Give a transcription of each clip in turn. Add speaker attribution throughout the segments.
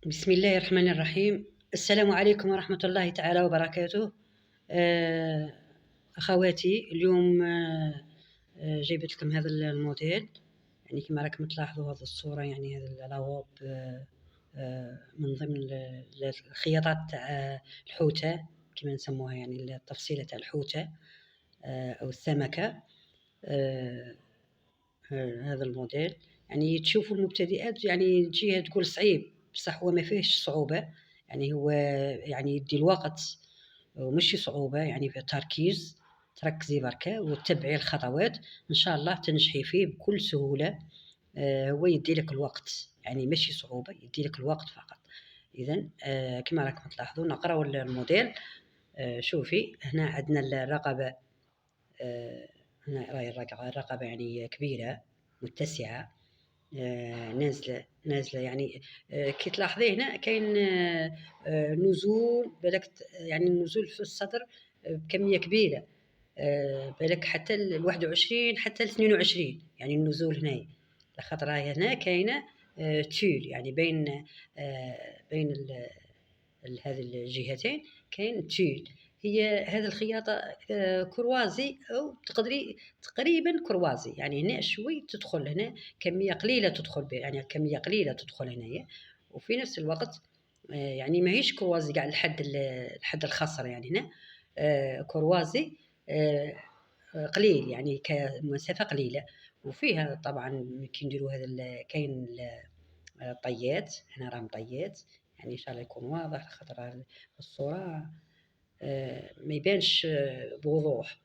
Speaker 1: بسم الله الرحمن الرحيم. السلام عليكم ورحمة الله تعالى وبركاته. أخواتي اليوم جايبت لكم هذا الموديل، يعني كما راكم تلاحظوا هذه الصورة، يعني هذا العواب من ضمن الخياطات تاع الحوتة كما نسموها، يعني التفصيلة تاع الحوتة أو السمكة. هذا الموديل يعني تشوفوا المبتدئات يعني تجيها تقول صعيب، بصح هو ما فيهش صعوبة، يعني هو يعني يدي الوقت ومشي صعوبة، يعني في تركيز، تركزي بركة وتتبعي الخطوات إن شاء الله تنجحي فيه بكل سهولة. هو يدي لك الوقت، يعني ماشي صعوبة، يدي لك الوقت فقط. إذن كما راكم تلاحظوا نقراو الموديل. شوفي هنا عندنا الرقبة، هنا راهي الرقبة يعني كبيرة متسعة، نازلة يعني. كي تلاحظي هنا كاين نزول، بالك يعني النزول في الصدر بكمية كبيرة، بالك حتى 21 حتى 22، يعني النزول هنايا، لخاطر هنا كاينة تول، يعني بين هذه الجهتين كاين تول. هي هذه الخياطة كروازي، أو تقدري تقريبا كروازي، يعني هنا شوي تدخل هنا كمية قليلة تدخل يعني كمية قليلة تدخل هنايا، وفي نفس الوقت يعني ماهيش كروازي قاع لحد الخصر، يعني هنا كروازي قليل، يعني كمسافة قليلة. وفيها طبعا كي نديروا هذا كاين طيات، هنا راهم طيات، يعني ان شاء الله يكون واضح، خاطر الصورة ما يبانش بوضوح.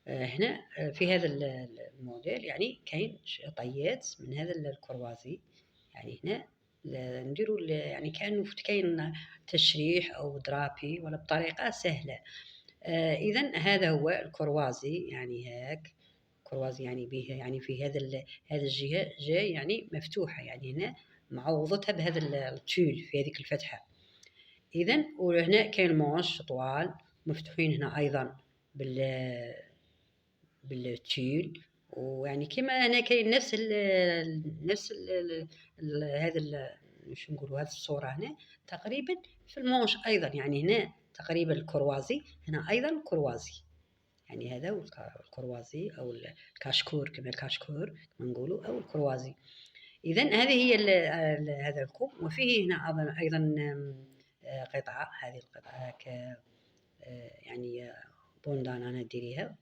Speaker 1: هنا في هذا الموديل يعني كاين طيات من هذا الكروازي، يعني هنا نديروا يعني كاين تشريح او درابي ولا بطريقه سهله. اذا هذا هو الكروازي، يعني هاك كروازي، يعني به يعني في هذا الجهه جاي يعني مفتوحه، يعني هنا معوضتها بهذا التول في هذيك الفتحه. إذن وهنا كاين المونش طوال مفتوحين هنا أيضا بالتيل، ويعني كما هنا كاين نفس هذا شو نقولوا، هذه الصورة هنا تقريبا في المونش أيضا، يعني هنا تقريبا الكروازي، هنا أيضا كروازي، يعني هذا هو الكروازي أو الكاشكور، كما الكاشكور كما نقولوا، أو الكروازي. إذن هذه هي هذا الكوب. وفيه هنا أيضا قطعة، هذه القطعة يعني بوندان أنا ديريها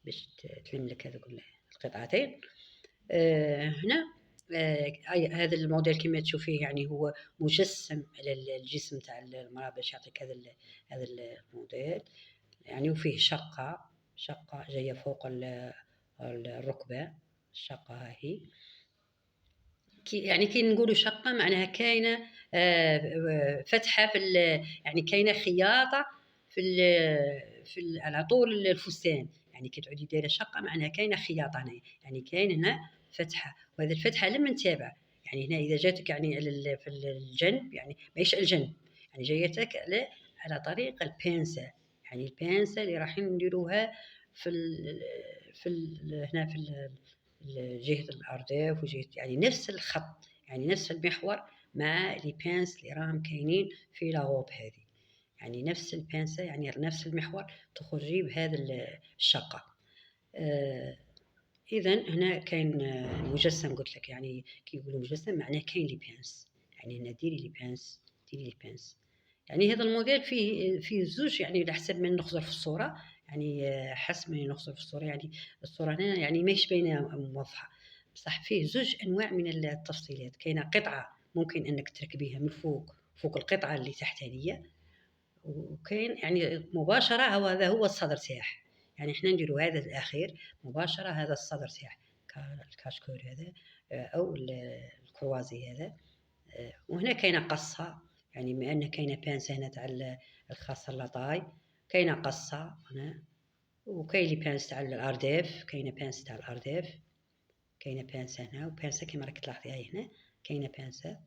Speaker 1: باش تلم لك هذوك القطعتين. هنا هذا الموديل كما تشوفيه، يعني هو مجسم على الجسم تاع المرأة باش يعطيك هذا الموديل، يعني وفيه شقة جاية فوق الركبة، الشقة هاهي. يعني كي نقولوا شقة معناها كاينة فتحة يعني كاينة خياطة على طول الفستان، يعني كي تعودي دايرة شقة معناها كاينة خياطة هنا، يعني كاين هنا فتحة، وهذه الفتحة لما نتابع، يعني هنا إذا جاتك يعني في الجنب، يعني ماهيش الجنب، يعني جايتك على طريق البانسة، يعني البانسة اللي راح نديروها هنا في جهة الأرداف وجهة، يعني نفس الخط، يعني نفس المحور مع لي بانس اللي راهم كاينين في لاغوب هذه، يعني نفس البانسة، يعني نفس المحور تخرجي بهذا الشقة. إذن هنا كاين مجسم، قلت لك يعني كي يقولوا مجسم معناه كاين لي بانس، يعني هنا ديري لي بانس. يعني هذا الموديل فيه زوج، يعني على حسب ما نخزر في الصورة، يعني حسب ما نخزر في الصورة، يعني الصورة هنا يعني ماهيش باينة موضحة، بصح فيه زوج أنواع من التفصيلات. كاينة قطعة ممكن أنك تركبيها من فوق القطعة اللي تحت هذه، وكاين يعني مباشرة هذا هو الصدر تاعه، يعني احنا نديروا هذا الأخير مباشرة، هذا الصدر تاعه الكاشكور هذا أو الكروازي هذا. وهنا كاينة قصة، يعني بما أن كاينة بانسة هنا تاع الخاصة لاطاي، كاينة قصة هنا، وكاين لي بانس تاع الأرداف، كاينة بانس تاع الأرداف، كاينة بانسة هنا، وبانسة كما راك تلاحظيها هنا، كاينة بانسة،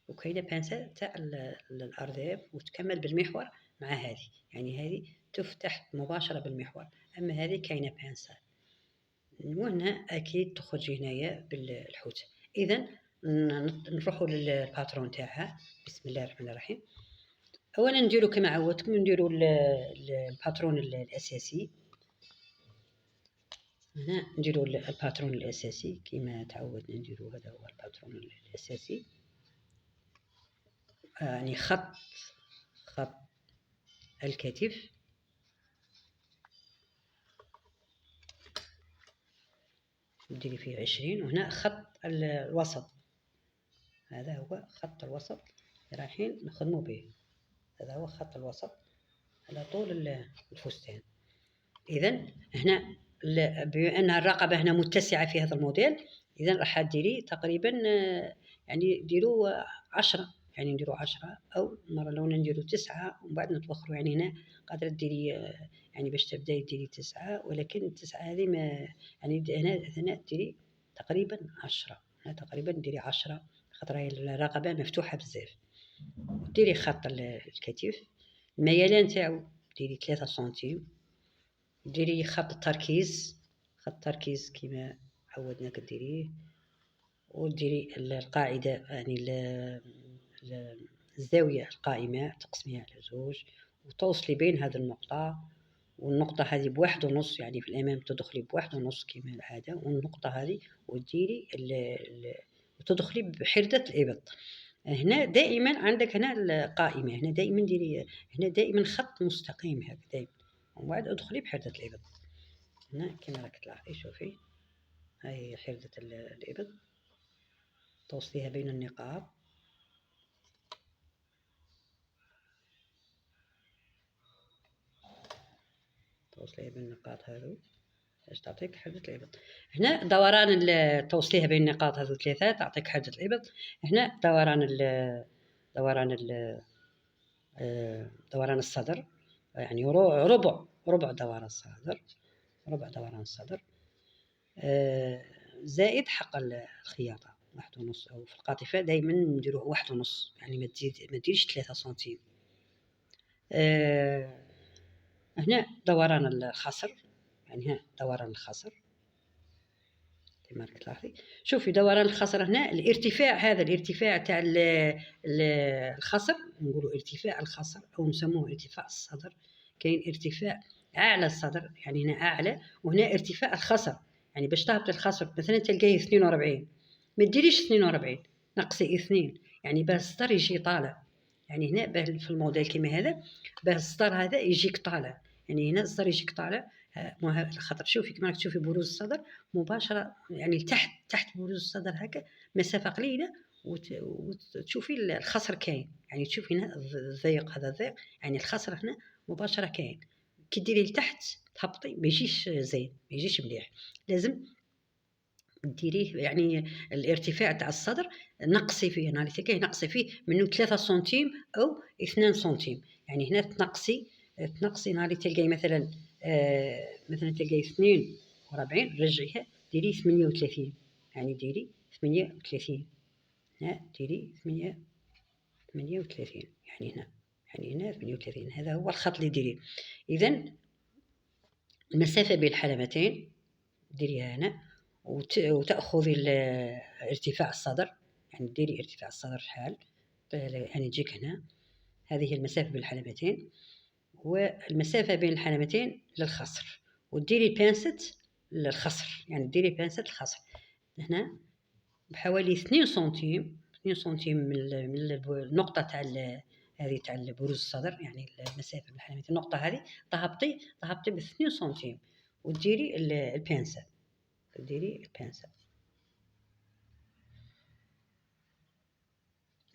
Speaker 1: وكاينة بانسة تاع الأرداف، وتكمل بالمحور مع هذه، يعني هذه تفتح مباشرة بالمحور، أما هذه كاينة بانسة، وهنا أكيد تخرج هنايا بالحوت. إذن نروحوا للباترون تاعها. بسم الله الرحمن الرحيم. اولا نديرو كما عودتكم، نديرو الباترون الاساسي. هنا نديرو الباترون الاساسي كما تعودنا نديرو، هذا هو الباترون الاساسي. يعني خط الكتف، نديري فيه 20، وهنا خط الوسط، هذا هو خط الوسط رايحين نخدموا به، هذا هو خط الوسط على طول الفستان. اذا هنا بما ان الرقبه هنا متسعه في هذا الموديل، اذا راح ديري تقريبا يعني ديروا 10، يعني نديروا 10 او مره لو نديروا 9 ومن بعد نتوخروا. يعني هنا قادره ديري يعني باش تبداي ديري 9، ولكن 9 هذه ما يعني هنا ديري تقريبا 10، هنا تقريبا ديري 10 خاطر هي الرقبه مفتوحه بزاف. ديري خط الكتف، الميلان تاعو ديري 3 سنتيم. ديري خط التركيز، خط التركيز كما عودناك ديريه، وديري القاعدة يعني الزاوية القائمة تقسميها على 2 وتوصلي بين هذه النقطة والنقطة هذه ب1.5، يعني في الأمام تدخلي ب1.5 كما العادة، والنقطة هذه وديري وتدخلي بحردة الإبط. هنا دائما عندك هنا القائمة، هنا دائما ديري هنا دائما خط مستقيم هكذا دائما، ومن بعد ادخلي بحردة الإبط. هنا كما راك تلاحظي، شوفي هاي حردة الإبط، توصليها بين النقاط، توصليها بين النقاط هذو باش تعطيك حردة الإبط. هنا دوران توصليها بين النقاط هذو 3 تعطيك حردة الإبط. هنا دوران الصدر، يعني ربع دوران الصدر، ربع دوران الصدر، زائد حق الخياطة 1.5، أو في القاطفة دايما نديروه 1.5، يعني ما تديريش 3 سنتيم. هنا دوران الخصر، يعني هنا دوران الخصر كما راك تلاحظي. شوفي دوران الخصر هنا الارتفاع، هذا الارتفاع تاع الخصر، نقولوا ارتفاع الخصر او نسموه ارتفاع الصدر. كاين ارتفاع اعلى الصدر، يعني هنا اعلى، وهنا ارتفاع الخصر. يعني باش تهبط الخصر مثلا تلقايه 42، ما ديريش 42، نقصي 2، يعني باه الصدر يجي طالع. يعني هنا في الموديل كما هذا باه الصدر هذا يجيك طالع، يعني هنا الصدر يجيك طالع. خاطر شوفي كما راك تشوفي بروز الصدر مباشره، يعني تحت بروز الصدر هكا مسافه قليله وتشوفي الخصر كاين، يعني تشوفي هنا الضيق، هذا الضيق يعني الخصر هنا مباشره كاين. كي ديري لتحت تهبطي ما يجيش زين، ما يجيش مليح، لازم ديريه يعني الارتفاع تاع الصدر نقصي فيه، نقصي فيه منه 3 سنتيم او 2 سنتيم. يعني هنا تنقصي نهار تلقاي مثلا مثلا تلقاي 42 رجعيها ديري 38، يعني ديري 38، هنا ديري 38، يعني هنا 38، هذا هو الخط اللي ديريه. اذا المسافه بين الحلمتين ديريها هنا، وتأخذي ارتفاع الصدر، يعني ديري ارتفاع الصدر شحال، يعني يجيك هنا، هذه المسافة بين الحلمتين، والمسافة بين الحلمتين للخصر، وديري بانسة للخصر، يعني ديري بانسة الخصر هنا بحوالي 2 سنتيم، 2 سنتيم من النقطة تاع هذه تاع بروز الصدر، يعني المسافة بين الحلمتين، النقطة هذه تهبطي ب 2 سنتيم، وديري البانسة، ديري البانسة.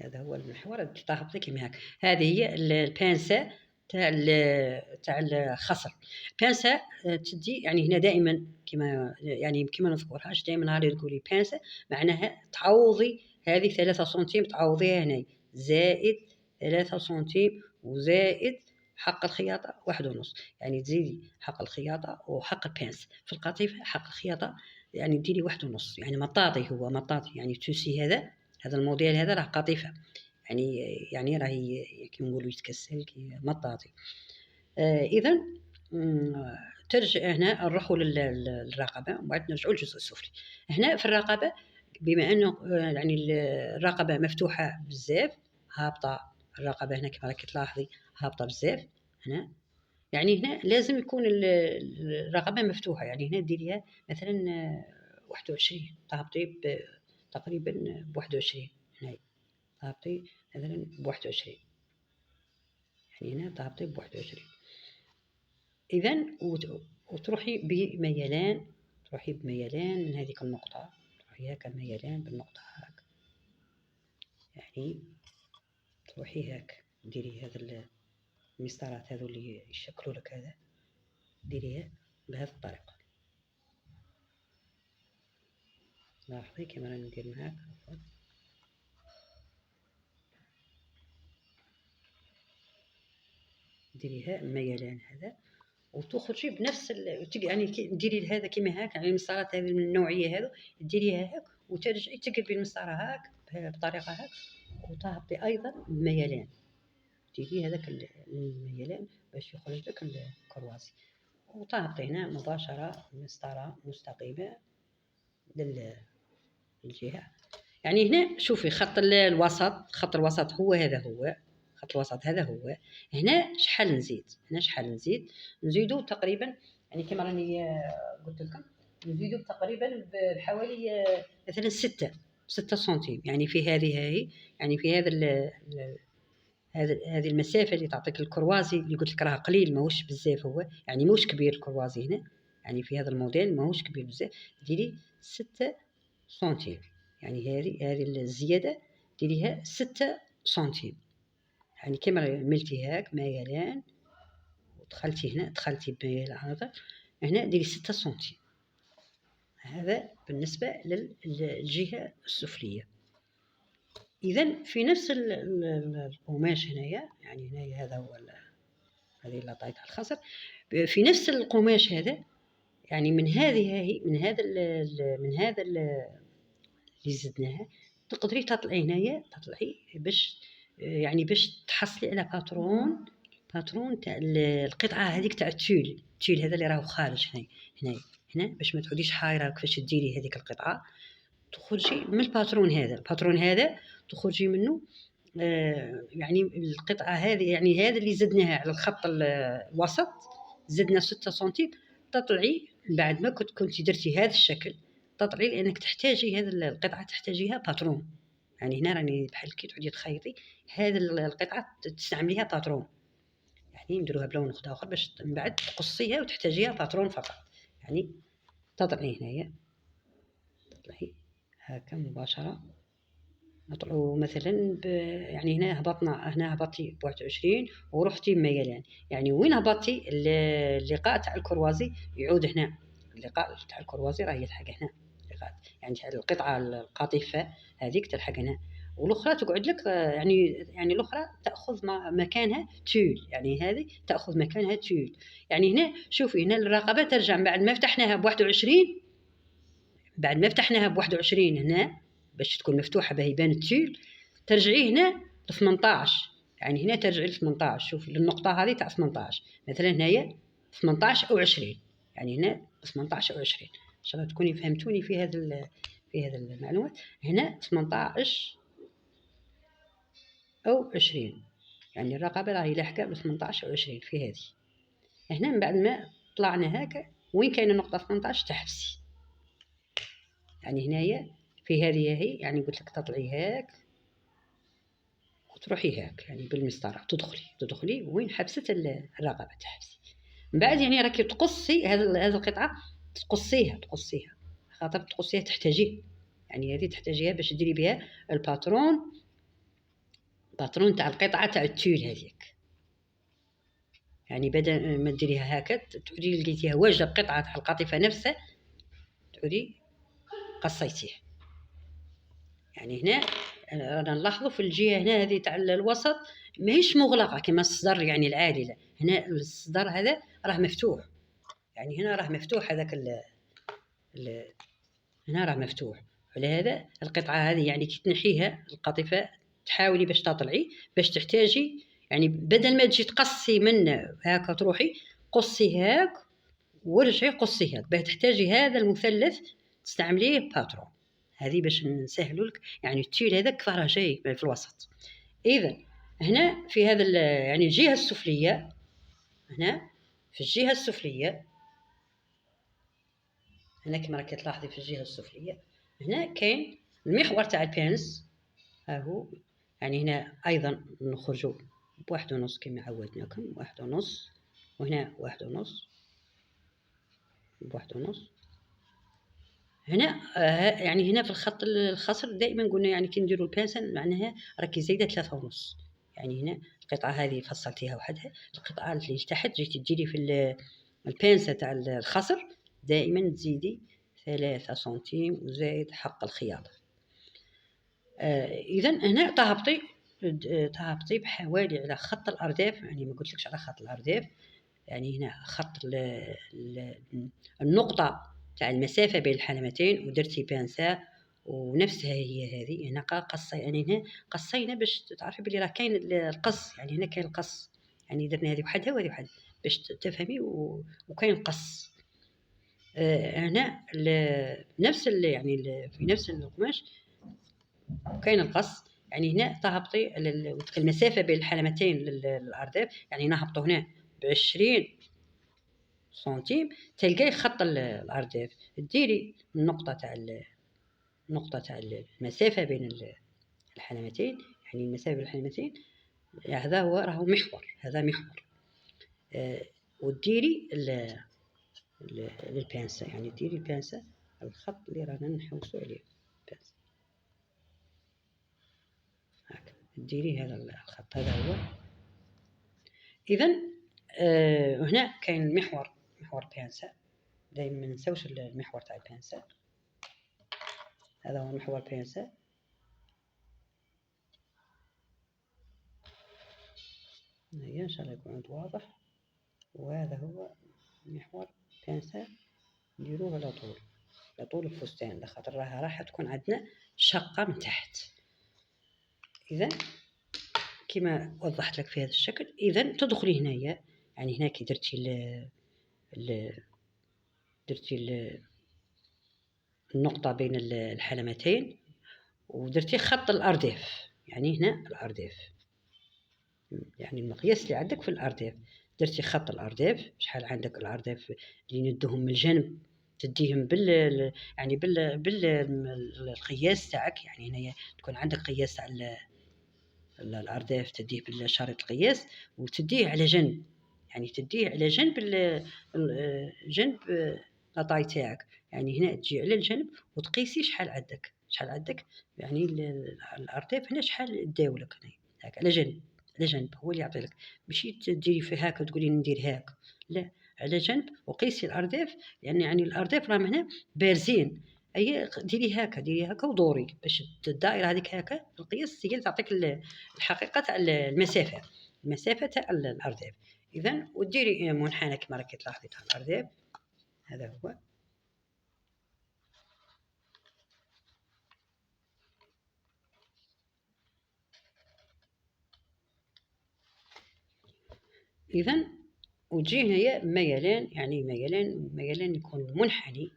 Speaker 1: هذا هو المحور اللي تهبطي كيما هكا. هذه هي البانسة تاع الخصر. بانسة تدي يعني هنا دائما كما يعني كما نذكرهاش دائما، نهار تقولي بانسة معناها تعوضي هذه 3 سنتيم، تعوضيها هنا زائد 3 سنتيم وزائد حق الخياطة 1.5، يعني تزيدي حق الخياطة وحق البانس. في القطيفة حق الخياطة يعني ديري 1.5، يعني مطاطي، هو مطاطي يعني توسي هذا الموديل هذا راه قطيفة، يعني راهي كيما نقولوا يتكسل كي مطاطي. اذا ترجع هنا نروحوا للرقبة ومن بعد نرجعوا للجزء السفلي. هنا في الرقبة بما انه يعني الرقبه مفتوحه بزاف، هابطه الرقبه هنا كما راكي تلاحظي، هابطه بزاف هنا. يعني هنا لازم يكون الرقبه مفتوحه. يعني هنا ديريها مثلا 21، تهبطي تقريبا ب21 هنا، تهبطي مثلا ب21، يعني هنا تهبطي ب21. اذا وتروحي بميلان، تروحي بميلان من هذيك النقطه، تروحي هكا ميلان بالنقطه هاك، يعني تروحي هاك ديري هذا المسطرات هذو اللي يشكلوا لك هذا، ديريها بهذه الطريقه. لاحظي كيما راني ندير معاك، ديريها ميلان هذا، وتخرجي بنفس يعني ديري هذا كيما هاك، يعني المسطرات هذه من النوعيه هذو ديريها هاك، وترجعي تقلبي المسطره هاك بطريقه هاك، وتهبطي ايضا بميلان، ديري هذاك الميلان باش يخرج لك الكرواسي، وتهبطي هنا مباشره مسطره مستقيمه للجهه. يعني هنا شوفي خط الوسط، خط الوسط هو هذا، هو خط الوسط هذا هو. هنا شحال نزيد، هنا شحال نزيد، نزيدو تقريبا يعني كما راني قلت لكم، نزيدو تقريبا بحوالي مثلا 6 سنتيم، يعني في هذه هي، يعني في هذه المسافه اللي تعطيك الكروازي اللي قلت لك راه قليل، ماهوش بزاف هو، يعني ماهوش كبير الكروازي هنا، يعني في هذا الموديل ماهوش كبير بزاف، ديري 6 سنتيم، يعني هذه الزياده ديريها 6 سنتيم، يعني كما عملتي هاك ميلان ودخلتي هنا، دخلتي بميلان هنا ديري 6 سنتيم. هذا بالنسبه للجهه السفليه. اذا في نفس القماش هنايا، يعني هنايا هذا هو هذه اللي عطيتها الخصر، في نفس القماش هذا، يعني من هذه من هذا اللي زدناها، تقدري تطلعي هنايا، تطلعي باش يعني باش تحصلي على باترون تاع القطعه هذيك تاع التول هذا اللي راهو خارج هنا باش ما تعوديش حايره كيفاش ديري هذيك القطعه، تخرجي من الباترون هذا تخرجي منه. يعني القطعه هذه، يعني هذا اللي زدناها على الخط الوسط، زدنا 6 سنتيم، تطلعي بعد ما كنتي درتي هذا الشكل، تطلعي لانك تحتاجي هذه القطعه، تحتاجيها باترون. يعني هنا راني بحال كي تعودي تخيطي هذه القطعه تستعمليها باترون، يعني نديروها بلون اخر باش من بعد تقصيها وتحتاجيها باترون فقط. يعني تطلعي هنايا، تطلعي هكا مباشره، نطلعوا مثلا يعني هنا هبطتي ب21 ورحتي بميلان، يعني وين هبطتي اللقاء تاع الكروازي يعود هنا، اللقاء تاع الكروازي راه يلحق هنا، اللقاء يعني القطعه القاطفه هذيك تلحق هنا، والاخرى تقعد لك يعني الاخرى تاخذ مكانها تول، يعني هذه تاخذ مكانها تول. يعني هنا شوفي هنا الرقبه ترجع بعد ما فتحناها ب21، بعد ما فتحناها ب21 هنا باش تكون مفتوحه باه يبان التول، ترجعي هنا ل 18، يعني هنا ترجعي ل 18، شوفي للنقطه هذه تاع 18 مثلا هنايا 18 او 20، يعني هنا 18 او 20 ان شاء الله تكوني فهمتوني في هذا المعلومات. هنا 18 او 20، يعني الرقبه راهي لاحقه ب 18 او 20 في هذه. هنا من بعد ما طلعنا هكا وين كاينه النقطه 18 تحبسي، يعني هنايا في هذه هي، يعني قلت لك تطلعي هاك وتروحي هاك، يعني بالمسطره تدخلي وين حبست الرقبه تحبسي. من بعد يعني راكي تقصي هذه القطعه، تقصيها خاطر تقصيها تحتاجيه، يعني هذه تحتاجيها باش ديري بها الباترون تاع القطعه تاع التول هذيك. يعني بدل ما ديريها هكا تعودي لقيتيها واجده بقطعه تاع القطيفه نفسها، تعودي قصيتيه. يعني هنا رانا نلاحظوا في الجهه هنا هذه تاع الوسط ماهيش مغلقه كما الصدر يعني العادي، لا هنا الصدر هذا راه مفتوح، يعني هنا راه مفتوح هذاك هنا راه مفتوح، على هذا القطعه هذه يعني كي تنحيها القطيفه تحاولي باش تطلعي، باش تحتاجي يعني بدل ما تجي تقصي من هكا تروحي قصي هاك ورجعي قصي هاك، باه تحتاجي هذا المثلث تستعمليه باترون. هذه باش نسهلوا لك، يعني التيل هذاك كيف راه جاي في الوسط. اذا هنا في هذا يعني الجهه السفليه، هنا في الجهه السفليه، هنا كما راكي تلاحظي في الجهه السفليه هنا كاين المحور تاع البانس، ها هو. يعني هنا ايضا نخرجوا بواحد ونص كما عودناكم، واحد ونص، وهنا واحد ونص، بواحد ونص. هنا يعني هنا في الخط الخصر دائما قلنا يعني كي نديروا البانسن معناها راكي زايده 3.5. يعني هنا القطعه هذه فصلتيها وحدها، القطعه اللي تحت جيتي تديري في البانسه تاع الخصر دائما تزيدي 3 سنتيم وزايد حق الخياطه. اذا هنا تهبطي بحوالي على خط الارداف، يعني ما قلتلكش على خط الارداف، يعني هنا خط النقطه تاع المسافه بين الحلمتين، ودرتي بانسا ونفسها هي هذه. هنا قصي، يعني هنا قصينا باش تعرفي بلي راه كاين القص، يعني هنا كاين القص، يعني درنا هذه وحدها وهذه وحدها باش تفهمي، وكاين قص. هنا نفس يعني في نفس القماش كاين القص. يعني هنا تهبطي المسافه بين الحلمتين للارداف، يعني نهبطوا هنا ب20 سنتيم تلقاي خط الارداف، ديري النقطه تاع المسافه بين الحلمتين، يعني المسافه بين الحلمتين، هذا هو راهو محور، هذا محور. وديري للبانسه، يعني ديري البانسه الخط اللي رانا نحوسوا عليه، بانسه هكا ديري هذا الخط، هذا هو. اذا هنا كاين محور بانسه، دائما ما ننساوش المحور تاع البانسه، هذا هو محور بانسه. هيا ان شاء الله يكون واضح. وهذا هو محور بانسه، نديروه على طول الفستان، لخاطر راح تكون عندنا شقه من تحت. اذا كما وضحت لك في هذا الشكل، اذا تدخلي هنايا، يعني هنا كي درتي النقطه بين الحلمتين ودرتي خط الارداف، يعني هنا الارداف، يعني المقياس اللي عندك في الارداف، درتي خط الارداف. شحال عندك الارداف اللي ندوهم من الجنب تديهم يعني بالقياس تاعك، يعني هنايا تكون عندك قياس تاع الارداف تديه بالشريط القياس وتديه على جنب، يعني تديه على جنب جنب لاطاي تاعك، يعني هنا تجي على الجنب وتقيسي شحال عندك يعني الارداف هنا شحال داولك هنا هاك على جنب هو اللي يعطي لك، ماشي تديري في هاك وتقولي ندير هاك، لا، على جنب وقيسي الارداف، يعني الارداف راهم هنا بارزين، اي ديري هكا ودوري باش الدائره هذيك هكا القياس هي اللي تعطيك الحقيقه تاع المسافه تاع الارداف. اذا وديري منحنى كما راكي تلاحظي تاع الارداف، هذا هو. اذا وتجي هنايا ميلان، يعني ميلان يكون منحني،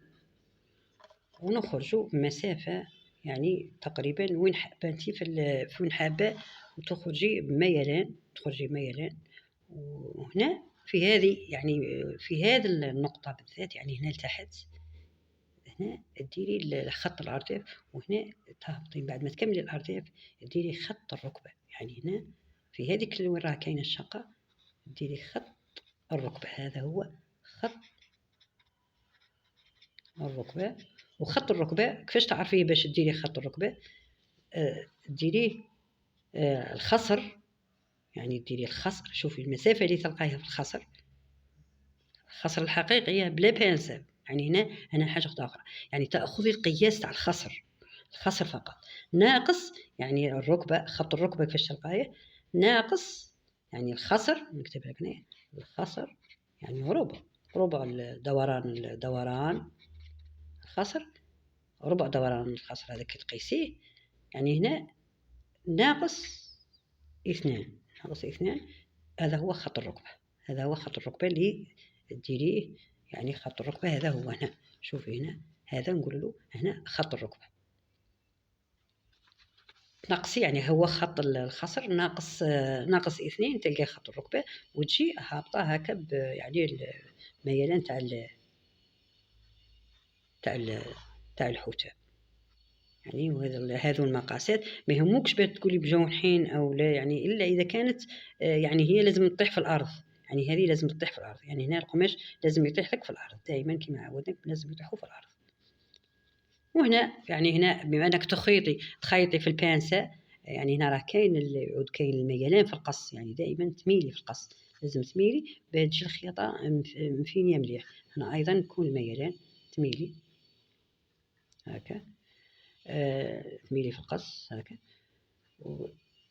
Speaker 1: ونخرجوا بمسافه يعني تقريبا وين حابه انت في وين حابه وتخرجي بميلان، وهنا في هذه، يعني في هذه النقطه بالذات، يعني هنا لتحت، هنا ديري خط الارداف، وهنا تهبطي بعد ما تكملي الارداف ديري خط الركبه، يعني هنا في هذيك اللي وين راه كاينه الشقه ديري خط الركبه، هذا هو خط الركبه. وخط الركبه كيفاش تعرفيه باش ديري خط الركبه؟ ديريه الخصر، يعني ديري الخصر، شوفي المسافه اللي تلقايها في الخصر الحقيقيه بلا بانسه، يعني هنا حاجه اخرى، يعني تاخذي القياس تاع الخصر فقط، ناقص يعني الركبه، خط الركبه كيفاش تلقايه؟ ناقص يعني الخصر، نكتب لك هنا الخصر، يعني ربع دوران الخصر، ربع دوران الخصر هذاك تقيسيه، يعني هنا ناقص 2، هذا هو خط الركبة، اللي ديريه، يعني خط الركبة هذا هو هنا، شوفي هنا هذا نقول له هنا خط الركبة، تنقصي يعني هو خط الخصر ناقص 2 تلقى خط الركبة، وتجي هابطة هكا يعني الميلان تاع الحوتة يعني. هذو المقاسات ما يهموكش باش تقولي بجونحين او لا يعني، الا اذا كانت يعني هي لازم تطيح في الارض، يعني هذه لازم تطيح في الارض، يعني هنا القماش لازم يطيح لك في الارض دائما كما عودناك، لازم يطيحوا في الارض. وهنا يعني هنا بما انك تخيطي في البانسه، يعني هنا راه كاين العود، كاين الميلان في القص، يعني دائما تميلي في القص، لازم تميلي باش تجي الخياطه مفينيه مليح. هنا ايضا يكون الميلان تميلي هكا، تميلي في القص هكا.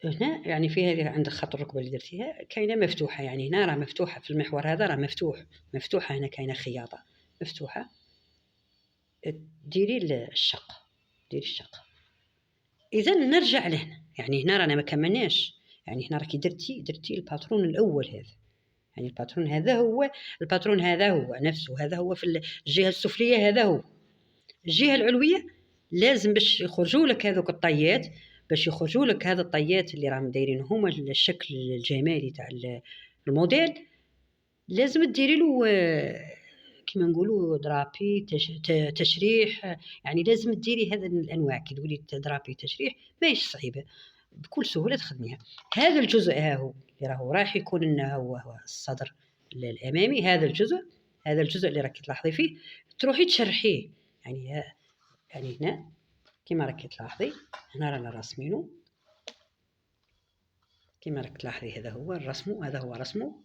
Speaker 1: هنا يعني في هذه عند خط الركبه اللي درتيها كاينه مفتوحه، يعني هنا راه مفتوحه في المحور هذا راه مفتوحه، هنا كاينه خياطه مفتوحه، ديري الشق، اذا نرجع لهنا، يعني هنا رانا ما كملناش، يعني هنا راكي درتي الباترون الاول هذا، يعني الباترون هذا هو نفسه، هذا هو في الجهه السفليه، هذا هو الجهه العلويه. لازم باش يخرجوا لك هذوك الطيات، باش يخرجوا لك هذا الطيات اللي راهم دايرين هما الشكل الجمالي تاع الموديل، لازم ديري له كيما نقولوا درابي تشريح، يعني لازم ديري هذا الانواع. كي تقولي درابي تشريح ماهيش صعيبه، بكل سهوله تخدميها. هذا الجزء ها هو اللي راهو راح يكون لنا هو الصدر الامامي، هذا الجزء اللي راكي تلاحظي فيه تروحي تشرحيه، يعني هنا كما راكي تلاحظي، هنا رانا راسمينه كما راك تلاحظي، هذا هو رسمه.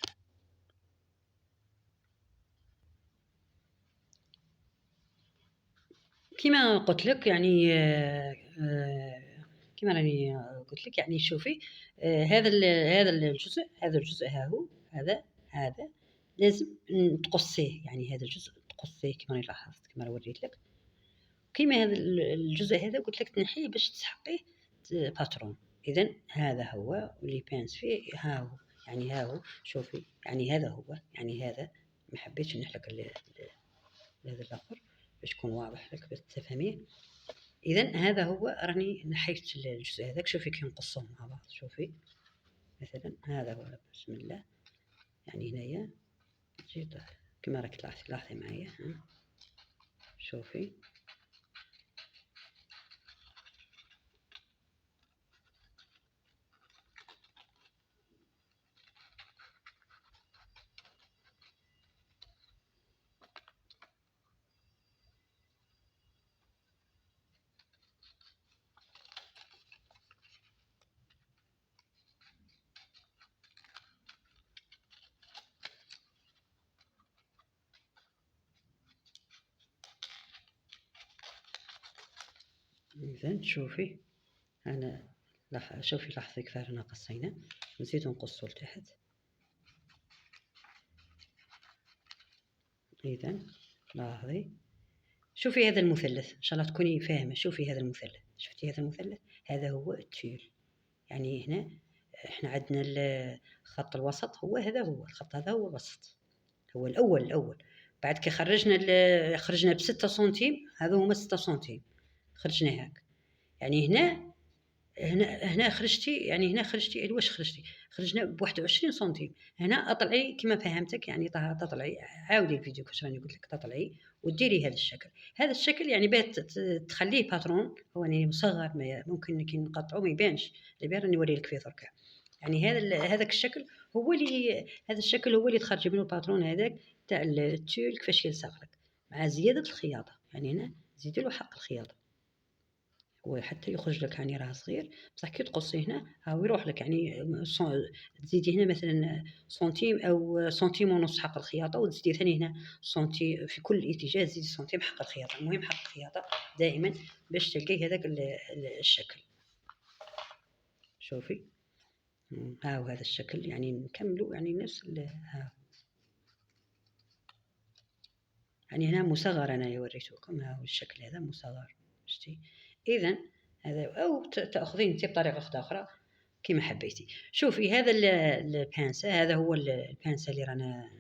Speaker 1: كما قلت لك يعني كما راني قلت لك يعني شوفي هذا الجزء ها هو هذا لازم تقصيه، يعني هذا الجزء تقصيه كما راني لاحظت، كما وريت لك. كما هذا الجزء هذا قلت لك تنحيه باش تسحقيه باترون. اذا هذا هو اللي بانس فيه، ها هو يعني ها هو شوفي، يعني هذا هو، يعني هذا ما حبيتش نحلك هذا الاخر باش يكون واضح لك باش تفهميه. اذا هذا هو راني نحيت الجزء هذاك، شوفي كي نقصهم مع بعض، شوفي مثلا هذا هو بسم الله، يعني هنايا جيت كما راك تلاحظي معايا، شوفي إذا شوفي أنا شوفي لاحظي كيف رانا قصينا، نزيدو نقصو لتحت. إذا لاحظي شوفي هذا المثلث، إن شاء الله تكوني فاهمة. شوفي هذا المثلث، شفتي هذا المثلث، هذا هو التيل. يعني هنا إحنا عندنا خط الوسط، هو هذا هو الخط، هذا هو الوسط، هو الأول. بعد كي خرجنا ب6 سنتيم، هذا هما 6 سنتيم خرجنا هاك. يعني هنا خرجتي، يعني هنا خرجتي واش خرجنا ب21 سنتيم. هنا اطلعي كما فهمتك، يعني تطلعي، عاودي الفيديو كاش راني قلت لك، تطلعي وديري هذا الشكل يعني باه تخليه باترون، هو يعني مصغر، ممكن كي نقطعو ما يبانش، اللي راني نوري لك فيه دركا. يعني هذاك الشكل هو اللي تخرجي منه الباترون هذاك تاع التول كيفاش يلصق لك، مع زياده الخياطه. يعني هنا زيدي له حق الخياطه، وحتى يخرج لك يعني راه صغير، بصح كي تقصي هنا هاو يروح لك، يعني تزيدي هنا مثلا سنتيم او سنتيم ونص حق الخياطه، وتزيدي ثاني هنا سنتيم في كل اتجاه، تزيدي سنتيم حق الخياطه. المهم حق الخياطه دائما باش تلقاي هذاك الشكل. شوفي هاو هذا الشكل، يعني نكملوا يعني نفس هاو، يعني هنا مصغر، انا وريتكم هاو الشكل هذا مصغر، شتي. اذا هذا، او تاخذين انت بطريقه اخرى كما حبيتي. شوفي هذا البانسه، هذا هو البانسه اللي رانا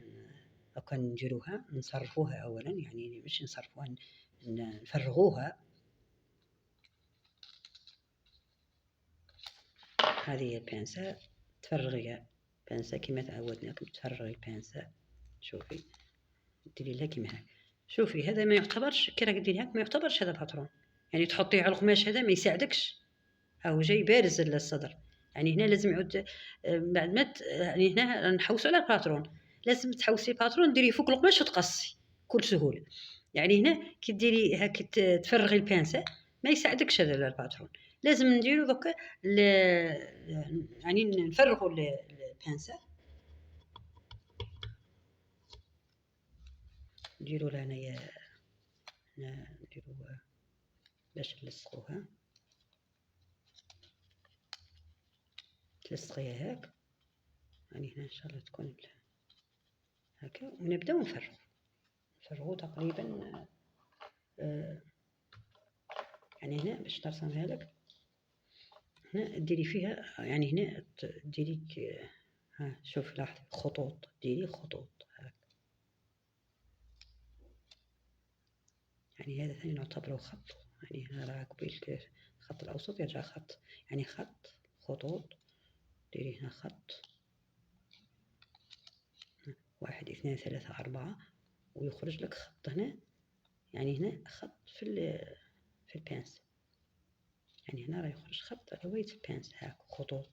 Speaker 1: دوكا نديروها، نصرفوها اولا، يعني مش نصرفوها، نفرغوها. هذه هي البانسة، تفرغيها بانسة كما تعودناكم، تفرغي البانسة. شوفي ديري لها كيما هكا. شوفي هذا ما يعتبرش كي راك ديري هكا، ما يعتبرش هذا باترون، يعني تحطيه على القماش هذا ما يساعدكش، هاو جاي بارز للصدر. يعني هنا لازم يعود بعد ما يعني هنا نحوسوا على الباترون، لازم تحوسي باترون ديريه فوق القماش وتقصي بكل سهوله. يعني هنا كي ديري هاك تفرغي البانسه ما يساعدكش هذا الباترون، لازم نديرو دوكا يعني نفرغوا البانسه، نديرو لها هنايا نديرو باش نلصقوها، تلصقيها هاك. يعني هنا ان شاء الله تكون هكا، ونبداو نفرغو تقريبا. يعني هنا باش نرسمها لك، هنا ديري فيها، يعني هنا ديري ها شوفي لاحظي خطوط، ديري خطوط هاك. يعني هذا ثاني نعتبره خط، يعني هنا راه قبيل الخط الاوسط يرجع خط، يعني خط خطوط. ديري هنا خط 1 2 3 4 ويخرج لك خط هنا، يعني هنا خط في البانس، يعني هنا راه يخرج خط على هواية البانس هاك خطوط.